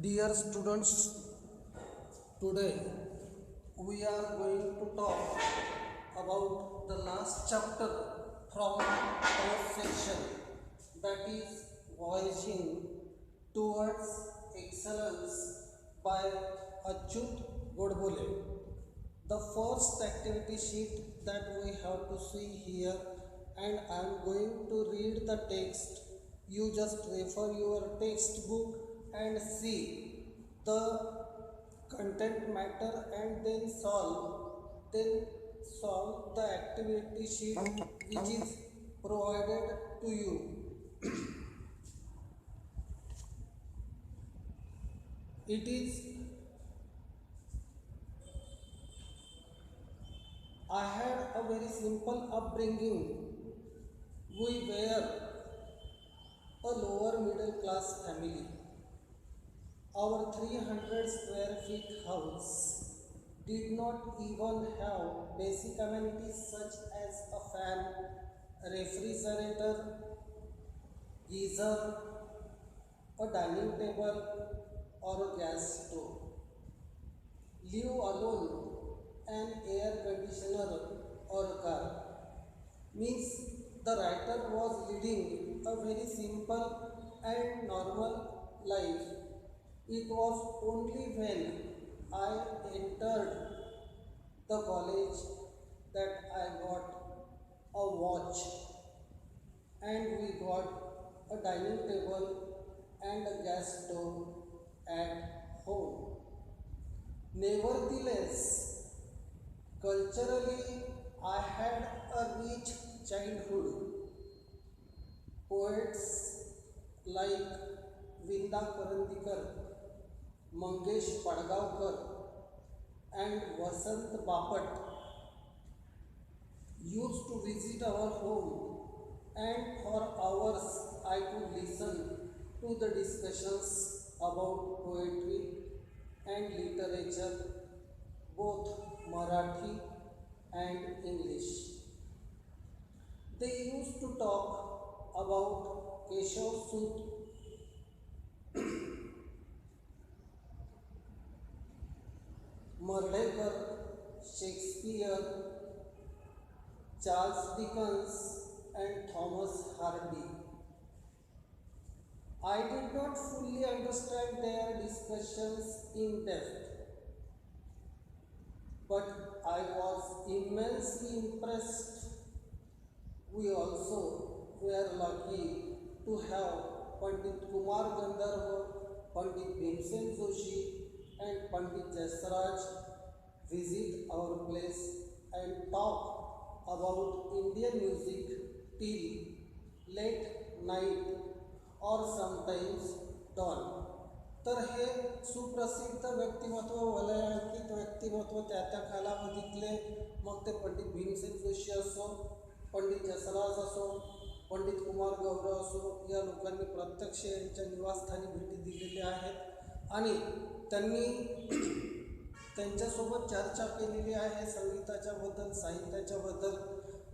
Dear students, today we are going to talk about the last chapter from our section, that is Voyaging Towards Excellence by Achyut Godbole. The first activity sheet that we have to see here, and I am going to read the text. You just refer your textbook and see the content matter and then solve the activity sheet which is provided to you. It is I had a very simple upbringing. We were a lower middle class family. Our 300 square feet house did not even have basic amenities such as a fan, refrigerator, geyser, a dining table, or a gas stove. Leave alone an air conditioner or a car. Means the writer was leading a very simple and normal life. It was only when I entered the college that I got a watch and we got a dining table and a gas stove at home. Nevertheless, culturally, I had a rich childhood. Poets like Vinda Karandikar, Mangesh Padgaonkar, and Vasant Bapat used to visit our home, and for hours I could listen to the discussions about poetry and literature, both Marathi and English. They used to talk about Keshav Sut, Mardekar, Shakespeare, Charles Dickens, and Thomas Hardy. I did not fully understand their discussions in depth, but I was immensely impressed. We also were lucky to have Pandit Kumar Gandharva, Pandit Bhimsen Joshi, and Pandit Jasraj visit our place and talk about Indian music till late night or sometimes dawn. तर हे सुप्रसिद्ध व्यक्तिमत्व, वलयांकित व्यक्तिमत्व त्या कालावधीतले, मग ते पंडित भीमसेन जोशी असो, पंडित जसराज असो, पंडित कुमार गौरव असो, या लोकांनी प्रत्यक्ष यांच्या निवासस्थानी भेटी दिलेल्या आहेत आणि त्यांनी त्यांच्यासोबत चर्चा केलेली आहे संगीताच्या बद्दल, साहित्याच्या बद्दल.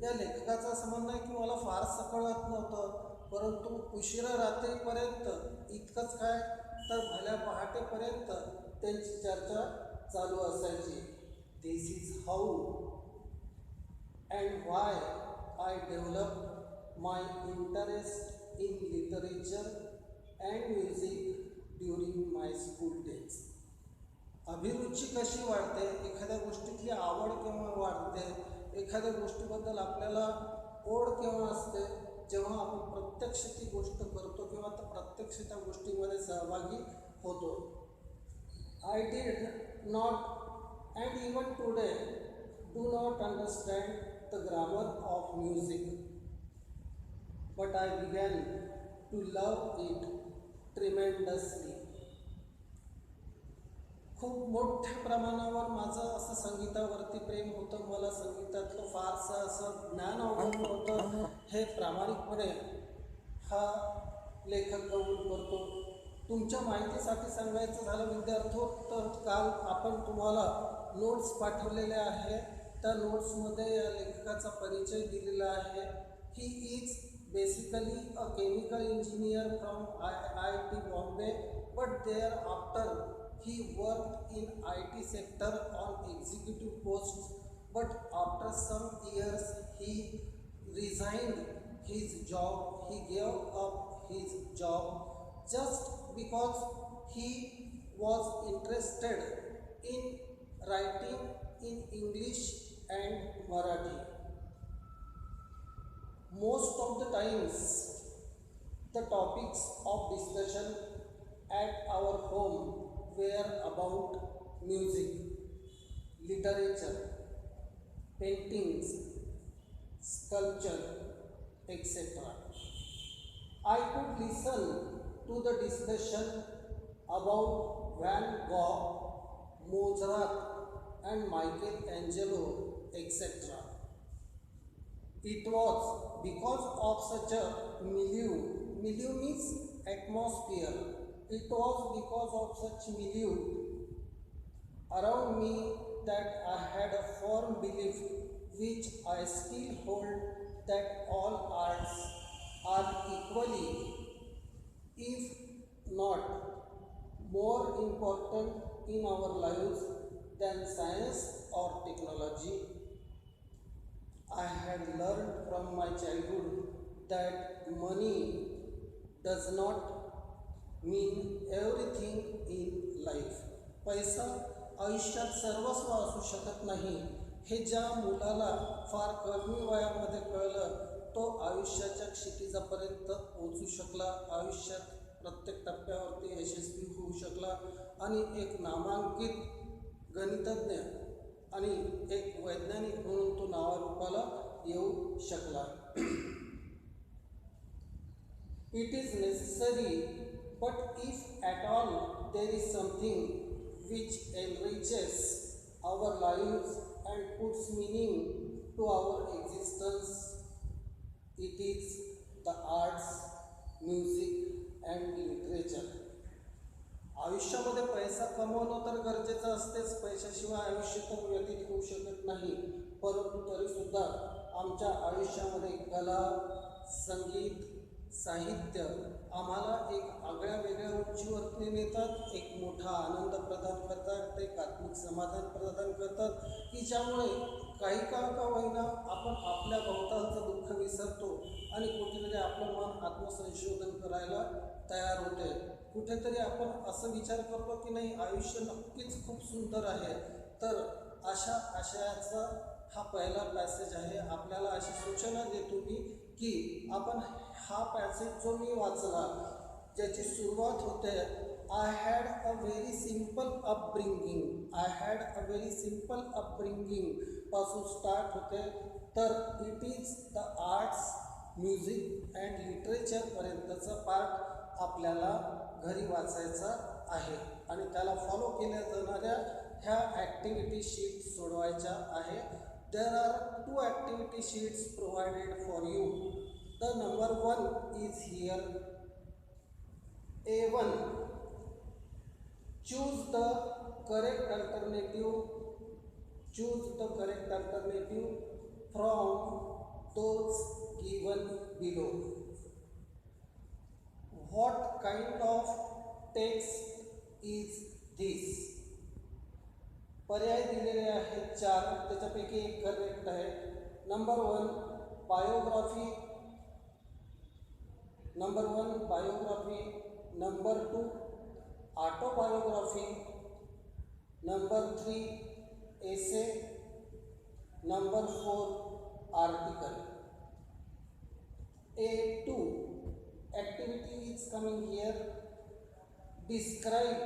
या लेखकाचं असं म्हणणं आहे की मला फारसं कळत नव्हतं, परंतु उशिरा रात्रीपर्यंत इतकंच काय तर भल्या पहाटेपर्यंत त्यांची चर्चा चालू असायची. This is how and why I develop my interest in literature and music during my school days. अभिरुची कशी वाढते, एखाद्या गोष्टीतली आवड केव्हा वाढते, एखाद्या गोष्टीबद्दल आपल्याला ओढ केव्हा असते, जेव्हा आपण प्रत्यक्ष ती गोष्ट करतो किंवा तर प्रत्यक्ष त्या गोष्टीमध्ये सहभागी होतो. I did not and even today do not understand the grammar of music, but I began to love it tremendously. खूप मोठ्या प्रमाणावर माझं असं संगीतावरती प्रेम होतं. मला संगीतातलं फारसं असं ज्ञान अवगत नव्हतं, हे प्रामाणिकपणे हा लेखक कबूल करतो. तुमच्या माहितीसाठी सांगायचं झालं विद्यार्थी, तर काल आपण तुम्हाला नोट्स पाठवलेल्या आहे. त्या नोट्समध्ये या लेखकाचा परिचय दिलेला आहे. He is basically a chemical engineer from IIT Bombay, but thereafter he worked in IT sector on executive posts. But after some years he resigned his job. He gave up his job just because he was interested in writing in English and Marathi. Most of the times, the topics of discussion at our home were about music, literature, paintings, sculpture, etc. I could listen to the discussion about Van Gogh, Mozart, and Michelangelo, etc. It was because of such a milieu means atmosphere. It was because of such milieu around me that I had a firm belief, which I still hold, that all arts are equally, if not more important in our lives than science or technology. I had learned from my childhood that money does not mean everything in life. पैसा आयुष्यात सर्वस्व असू शकत नाही, हे ज्या मुलाला फार कमी वयामध्ये कळलं तो आयुष्याच्या क्षितिजापर्यंत पोहोचू शकला, आयुष्यात प्रत्येक टप्प्यावरती यशस्वी होऊ शकला आणि एक नामांकित गणितज्ञ आणि एक वैज्ञानिक म्हणून तो नावारूपाला येऊ शकला. It is necessary, but if at all there is something which enriches our lives and puts meaning to our existence, it is the arts, music and literature. आयुष्यामध्ये पैसा कमवणं तर गरजेचं असतेच, पैशाशिवाय आयुष्य तर व्यतीत होऊ शकत नाही, परंतु तरीसुद्धा आमच्या आयुष्यामध्ये कला, संगीत, साहित्य आम्हाला एक आगळ्या वेगळ्या उंचीवरती नेतात, एक मोठा आनंद प्रदान करतात, एक आत्मिक समाधान प्रदान करतात की ज्यामुळे काही काळ का होईना आपण आपल्या भोवतालचं दुःख विसरतो आणि कुठेतरी आपलं मन आत्मसंशोधन करायला तयार होते. कुठेतरी आपण असं विचार करतो की नाही, आयुष्य नक्कीच खूप सुंदर आहे. तर अशा आशयाचा हा पहिला पॅसेज आहे. आपल्याला अशी सूचना देतो मी की आपण हा पॅसेज जो मी वाचला ज्याची सुरुवात होते, I had a very simple upbringing, I had a very simple upbringing पासून स्टार्ट होते, तर it is the arts, music and लिटरेचरपर्यंतचा पार्ट आपल्याला घरी वाचायचा आहे आणि त्याला फॉलो केल्या जाणाऱ्या ह्या ॲक्टिव्हिटी शीट सोडवायच्या आहे. There are 2 activity sheets provided for you. The number 1 is here. A1, choose the correct alternative from those given below. What kind of text is this? पर्याय दिलेले आहेत 4, त्याच्यापैकी एक करेक्ट आहे. Number 1 biography, number 1 biography, number 2 autobiography, number 3 essay, number 4 article. A2 activity is coming here. Describe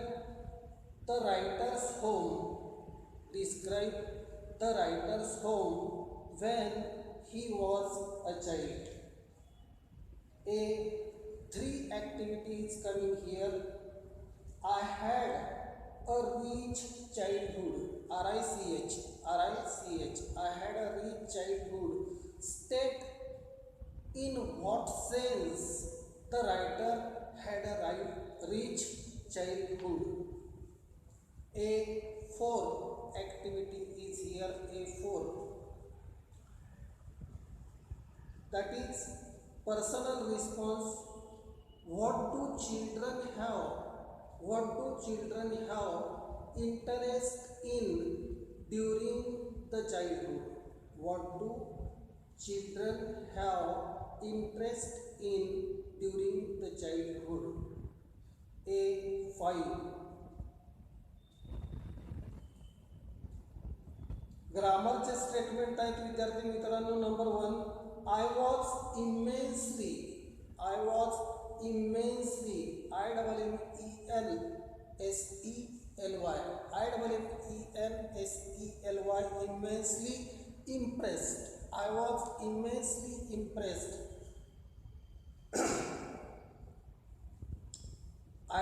the writer's home. Describe the writer's home when he was a child. A3 activity is coming here. I had a rich childhood. R-I-C-H. I had a rich childhood. State in what sense the writer had a rich childhood. A4 activity is here. A4, that is Personal response. What do children have? What do children have interest in during the childhood? What do children have interest in during the childhood? A. 5. ग्रामरचे statement आहेत विद्यार्थी मित्रांनो. Number 1, I was immensely, I was immensely, I-double-M-E-N-S-E-L-Y, I-double-M-E-N-S-E-L-Y, immensely impressed. I was immensely impressed.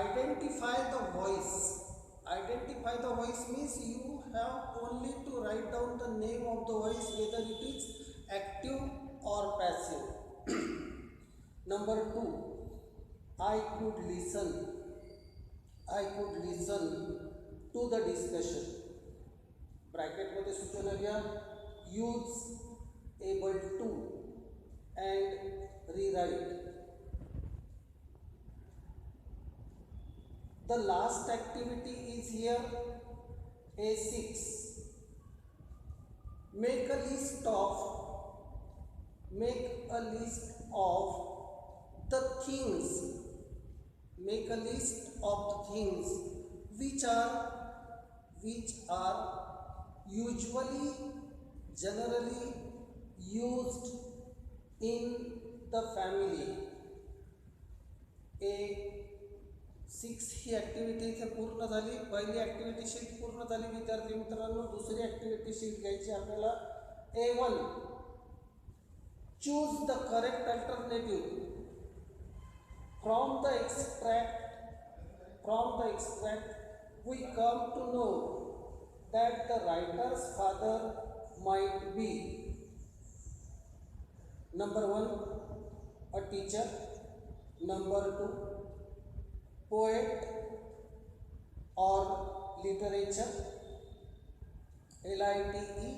Identify the voice. Identify the voice means you have only to write down the name of the voice, whether it is active or passive. Number 2, I could listen. I could listen to the discussion. Bracket मध्ये सूचना घ्या. Use able to and rewrite. The last activity is here, A6. Make a list of the things. Make a list of the things which are usually, generally used in the family. A6 he activity इथे पूर्ण झाली. पहिली activity sheet पूर्ण झाली विद्यार्थी मित्रांनो. दुसरी activity sheet घ्यायची आपल्याला. A1, choose the correct alternative. From the extract we come to know that the writer's father might be, number 1, a teacher, number 2, poet or literature, LITERATURE